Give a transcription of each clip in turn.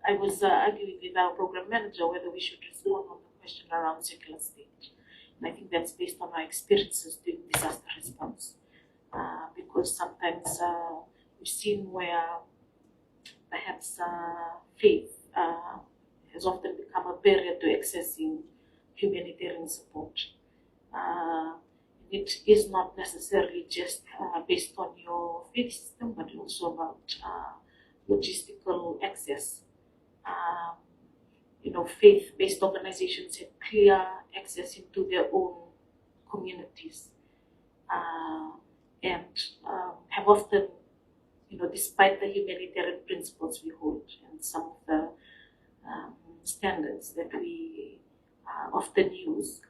I was arguing with our program manager whether we should respond on the question around secular state. And I think that's based on our experiences doing disaster response. Because sometimes we've seen where perhaps faith has often become a barrier to accessing humanitarian support. It is not necessarily just based on your faith system, but also about logistical access. Faith-based organizations have clear access into their own communities and have often, despite the humanitarian principles we hold and some of the standards that we often use,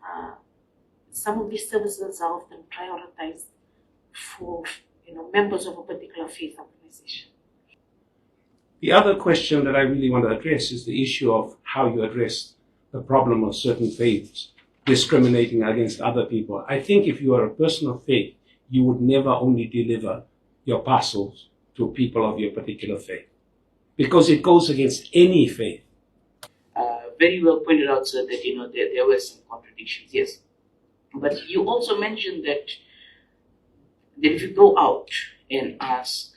some of these services are often prioritized for members of a particular faith organization. The other question that I really want to address is the issue of how you address the problem of certain faiths discriminating against other people. I think if you are a person of faith, you would never only deliver your parcels to people of your particular faith, because it goes against any faith. Very well pointed out, sir, that there were some contradictions, yes. But you also mentioned that if you go out and ask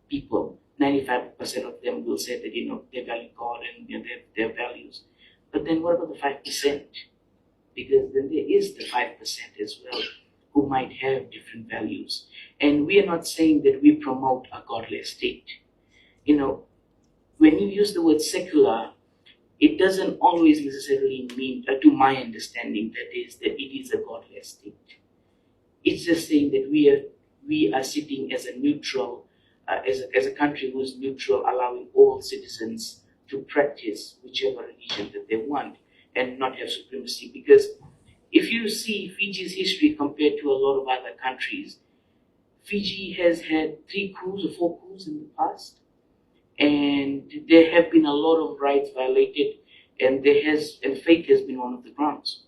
people, 95% of them will say that they value God and their values. But then what about the 5%? Because then there is the 5% as well who might have different values. And we are not saying that we promote a godless state. When you use the word secular, it doesn't always necessarily mean, to my understanding, that it is a godless state. It's just saying that we are sitting as a neutral, as a country who is neutral, allowing all citizens to practice whichever religion that they want and not have supremacy. Because if you see Fiji's history compared to a lot of other countries, Fiji has had 3 coups or 4 coups in the past, and there have been a lot of rights violated, and faith has been one of the grounds.